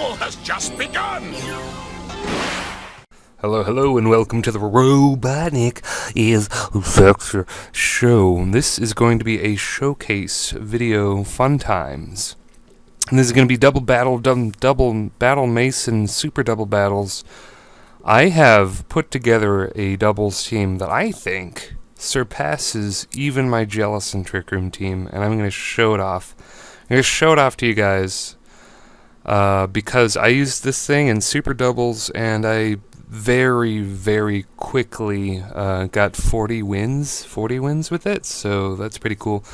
battle has just begun! Hello, and welcome to the RobotnikIsSexy show. This is going to be a showcase video, fun times. And this is going to be double battle mason, super double battles. I have put together a doubles team that I think surpasses even my Jealous and Trick Room team, and I'm going to show it off. I'm going to show it off to you guys because I used this thing in super doubles, and I very quickly got 40 wins with it, so that's pretty cool.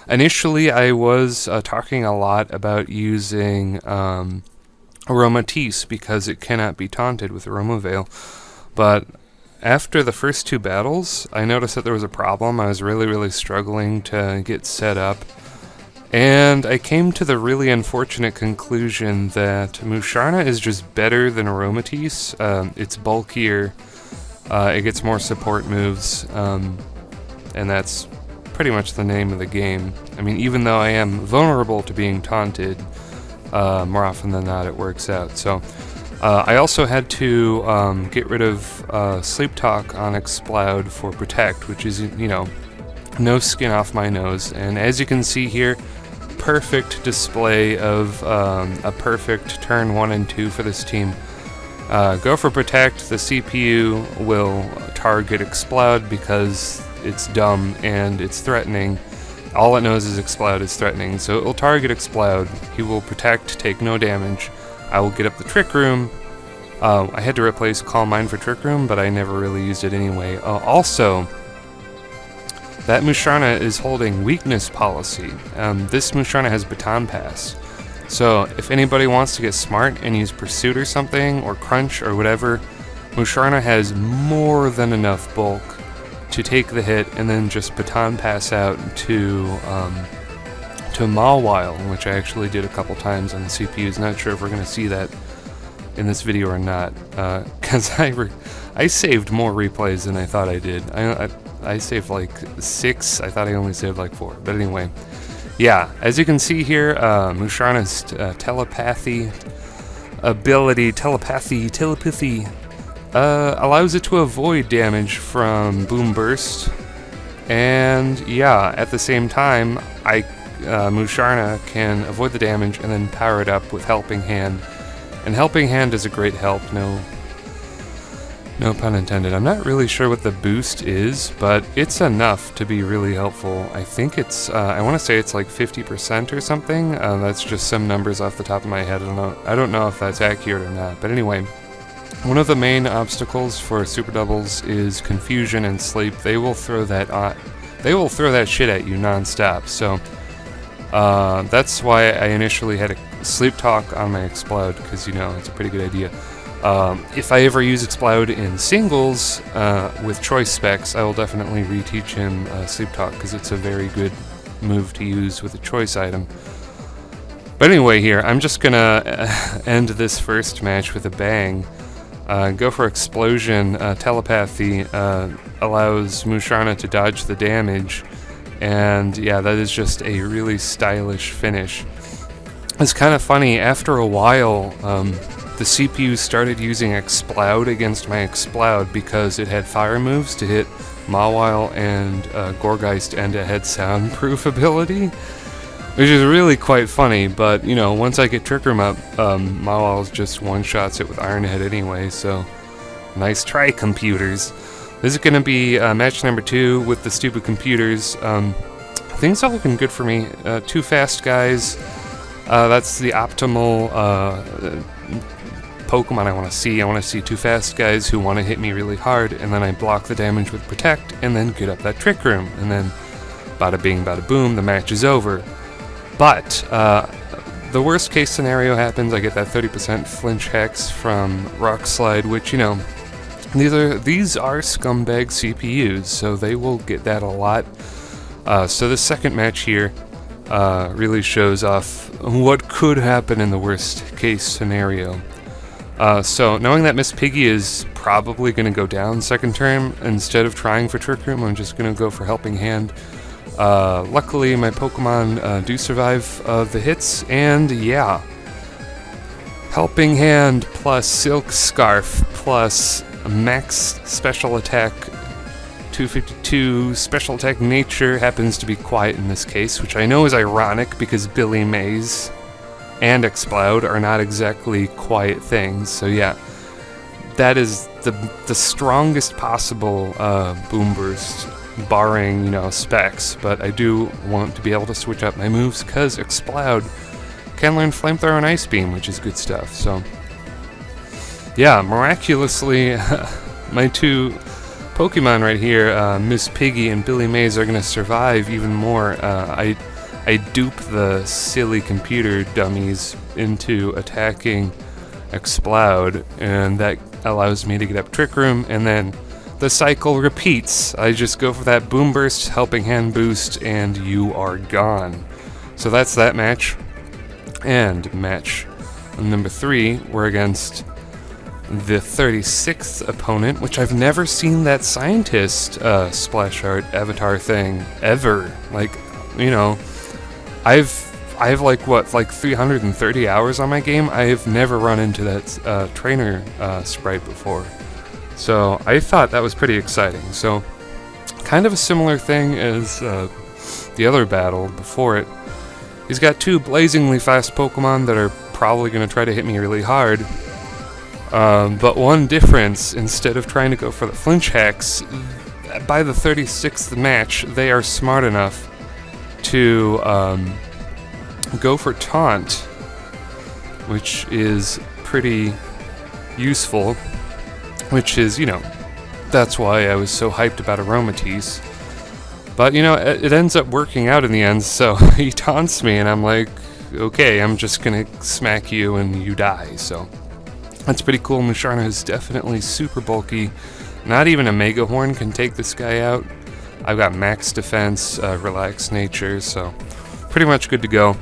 Initially, I was talking a lot about using Aromatisse because it cannot be taunted with Aroma Veil, but after the first two battles, I noticed that there was a problem. I was really struggling to get set up, and I came to the really unfortunate conclusion that Musharna is just better than Aromatisse. It's bulkier, it gets more support moves, and that's pretty much the name of the game. I mean, even though I am vulnerable to being taunted, more often than not it works out. So I also had to get rid of Sleep Talk on Exploud for Protect, which is, you know, no skin off my nose. And as you can see here, perfect display of a perfect turn 1 and 2 for this team. Go for Protect. The CPU will target Exploud because it's dumb and it's threatening. All it knows is Exploud is threatening, so it will target Exploud. He will Protect, take no damage. I will get up the Trick Room. I had to replace Calm Mind for Trick Room, but I never really used it anyway. Also, that Musharna is holding Weakness Policy. This Musharna has Baton Pass. So if anybody wants to get smart and use Pursuit or something, or Crunch or whatever, Musharna has more than enough bulk to take the hit and then just Baton Pass out to Mawile, which I actually did a couple times on the CPUs. Not sure if we're going to see that in this video or not, because I saved more replays than I thought I did. I saved like 6, I thought I only saved like 4, but anyway. Yeah, as you can see here, Musharna's telepathy ability, telepathy, allows it to avoid damage from BOOMBURST, and yeah, at the same time, Musharna can avoid the damage and then power it up with Helping Hand, and Helping Hand is a great help, no pun intended. I'm not really sure what the boost is, but it's enough to be really helpful. I think it's, I want to say it's like 50% or something. That's just some numbers off the top of my head. I don't know if that's accurate or not, but anyway. One of the main obstacles for super doubles is confusion and sleep. They will throw that shit at you non-stop. So that's why I initially had a Sleep Talk on my Explode, because, you know, it's a pretty good idea. If I ever use Explode in singles with choice specs, I will definitely reteach him Sleep Talk, because it's a very good move to use with a choice item. But anyway, here, I'm just gonna end this first match with a bang. Go for Explosion. Telepathy allows Musharna to dodge the damage, and yeah, that is just a really stylish finish. It's kind of funny, after a while, the CPU started using Exploud against my Exploud because it had fire moves to hit Mawile and Gorgeist, and it had soundproof ability, which is really quite funny. But, you know, once I get Trick Room up, Mawile just one-shots it with Iron Head anyway, so nice try, computers. This is going to be match number 2 with the stupid computers. Things are looking good for me. 2 fast guys. That's the optimal Pokemon I want to see. I want to see 2 fast guys who want to hit me really hard, and then I block the damage with Protect, and then get up that Trick Room, and then bada bing, bada boom, the match is over. But the worst case scenario happens. I get that 30% flinch hex from Rock Slide, which, you know, these are scumbag CPUs, so they will get that a lot. So the second match here really shows off what could happen in the worst case scenario. So knowing that Miss Piggy is probably going to go down second turn, instead of trying for Trick Room, I'm just going to go for Helping Hand. Luckily, my Pokemon do survive the hits, and yeah. Helping Hand plus Silk Scarf plus max special attack 252. Special attack nature happens to be quiet in this case, which I know is ironic because Billy Mays and Explode are not exactly quiet things. So yeah, that is the strongest possible Boomburst, barring, you know, specs. But I do want to be able to switch up my moves because Explode can learn Flamethrower and Ice Beam, which is good stuff. So yeah, miraculously, my two Pokemon right here, Miss Piggy and Billy Mays, are going to survive even more. I dupe the silly computer dummies into attacking Explode, and that allows me to get up Trick Room, and then the cycle repeats. I just go for that Boomburst, Helping Hand boost, and you are gone. So that's that match. And match number 3, we're against the 36th opponent, which I've never seen that scientist splash art avatar thing ever. Like, you know, I've like what, like 330 hours on my game. I have never run into that trainer sprite before, so I thought that was pretty exciting. So kind of a similar thing as the other battle before it. He's got two blazingly fast Pokemon that are probably going to try to hit me really hard. But one difference, instead of trying to go for the flinch hacks, by the 36th match, they are smart enough to go for Taunt, which is pretty useful, which is, you know, that's why I was so hyped about Aromatisse. But, you know, it ends up working out in the end, so he taunts me, and I'm like, okay, I'm just gonna smack you and you die, so that's pretty cool. Musharna is definitely super bulky. Not even a Mega Horn can take this guy out. I've got max defense, relaxed nature, so pretty much good to go.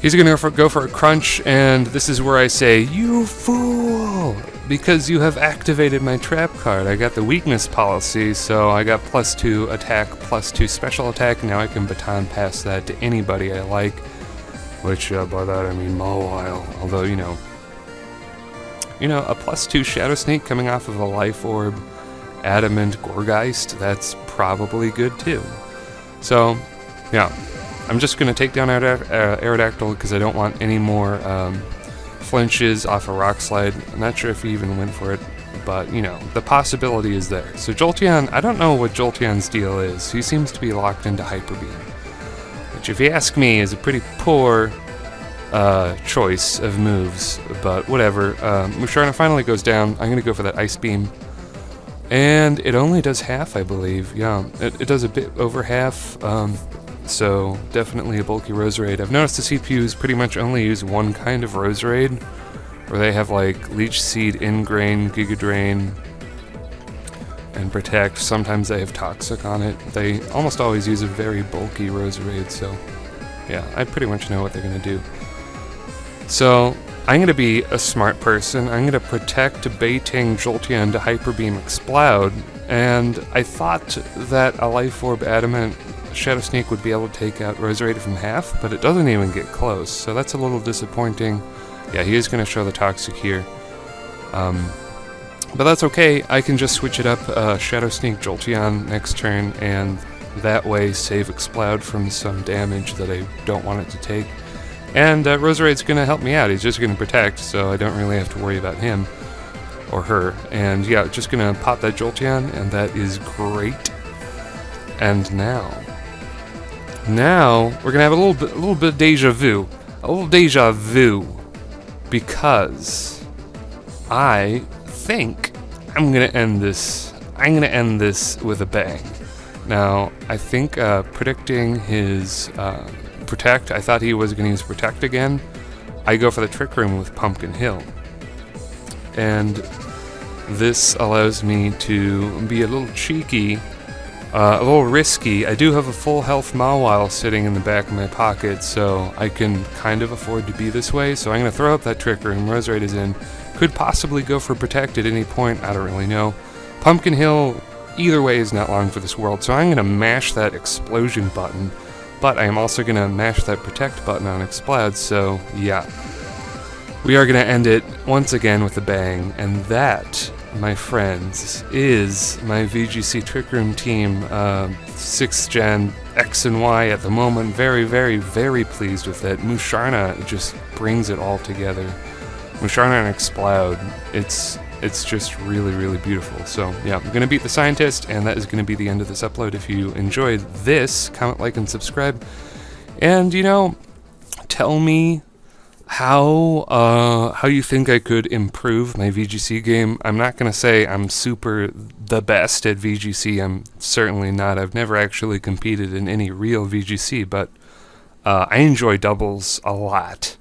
He's gonna go for a crunch, and this is where I say, you fool! Because you have activated my trap card. I got the weakness policy, so I got +2 attack, +2 special attack. Now I can baton pass that to anybody I like, which by that I mean Mawile. Although, you know, a +2 Shadow Sneak coming off of a Life Orb, Adamant Gorgeist, that's probably good too. So, yeah, I'm just going to take down Aerodactyl because I don't want any more flinches off a Rock Slide. I'm not sure if he even went for it, but, you know, the possibility is there. So Jolteon, I don't know what Jolteon's deal is. He seems to be locked into Hyper Beam, which, if you ask me, is a pretty poor choice of moves, but whatever. Musharna finally goes down. I'm going to go for that Ice Beam, and it only does half, I believe. Yeah, it does a bit over half, so definitely a bulky Roserade. I've noticed the CPUs pretty much only use one kind of Roserade, where they have like Leech Seed, Ingrain, Giga Drain, and Protect. Sometimes they have Toxic on it. They almost always use a very bulky Roserade, so yeah, I pretty much know what they're going to do. So I'm going to be a smart person. I'm going to protect baiting Jolteon to Hyper Beam Explode, and I thought that a Life Orb Adamant Shadow Sneak would be able to take out Roserade from half, but it doesn't even get close, so that's a little disappointing. Yeah, he is going to show the Toxic here. But that's okay. I can just switch it up, Shadow Sneak Jolteon next turn, and that way save Explode from some damage that I don't want it to take. And Roserade's going to help me out. He's just going to protect, so I don't really have to worry about him or her. And yeah, just going to pop that Jolteon, and that is great. And now we're going to have a little bit of deja vu. A little deja vu, because I think I'm going to end this. I'm going to end this with a bang. Now, I think predicting his Protect, I thought he was going to use Protect again. I go for the Trick Room with Pumpkin Hill. And this allows me to be a little cheeky, a little risky. I do have a full health Mawile sitting in the back of my pocket, so I can kind of afford to be this way. So I'm going to throw up that Trick Room. Roserade is in. Could possibly go for Protect at any point. I don't really know. Pumpkin Hill, either way, is not long for this world. So I'm going to mash that Explosion button. But I am also going to mash that Protect button on Explode, so yeah. we are going to end it once again with a bang, and that, my friends, is my VGC Trick Room team, 6th Gen X and Y at the moment. Very, very, very pleased with it. Musharna just brings it all together. Musharna and Explode, it's just really, really beautiful. So yeah, I'm going to beat the scientist, and that is going to be the end of this upload. If you enjoyed this, comment, like, and subscribe. And, you know, tell me how you think I could improve my VGC game. I'm not going to say I'm super the best at VGC. I'm certainly not. I've never actually competed in any real VGC, but I enjoy doubles a lot.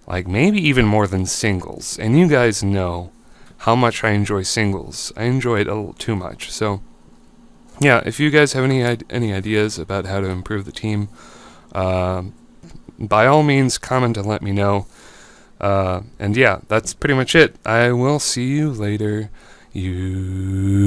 Like, maybe even more than singles. And you guys know how much I enjoy singles. I enjoy it a little too much. So, yeah, if you guys have any ideas about how to improve the team, by all means, comment and let me know. And yeah, that's pretty much it. I will see you later, YouTube.